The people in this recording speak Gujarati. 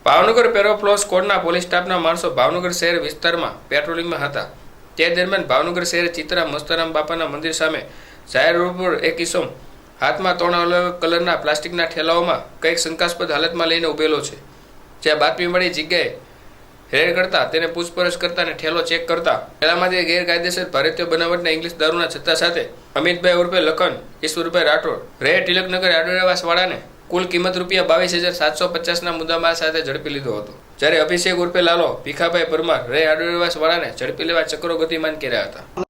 ભાવનગર પેરોફ્લો સ્કોડના પોલીસ સ્ટાફના માણસો ભાવનગર શહેર વિસ્તારમાં પેટ્રોલિંગમાં હતા। તે દરમિયાન ભાવનગર શહેર ચિત્રા મસ્તરામ બાપાના મંદિર સામે જાહેર રોડ પર એક ઇસમ હાથમાં 3 અલગ અલગ કલરના પ્લાસ્ટિકના ઠેલાઓમાં કંઈક શંકાસ્પદ હાલતમાં લઈને ઉભેલો છે। જ્યાં બાતમી મળી જગ્યાએ રેડ કરતા તેને પૂછપરછ કરતા અને ઠેલો ચેક કરતા ઠેલામાંથી ગેરકાયદેસર ભારતીય બનાવટના ઇંગ્લિશ દારૂના જથ્થા સાથે અમિતભાઈ ઉર્ફે લખન ઈશ્વરભાઈ રાઠોડ રહે તિલકનગર આડોરેવાસ વાળાને કુલ કિંમત ₹22,750ના મુદ્દામાલ સાથે ઝડપી લીધો હતો। જ્યારે અભિષેક ઉર્ફે લાલો ભીખાભાઈ પરમાર રહે આડોરેવાસ વાળાને ઝડપી લેવા ચક્રો ગતિમાન કર્યા હતા।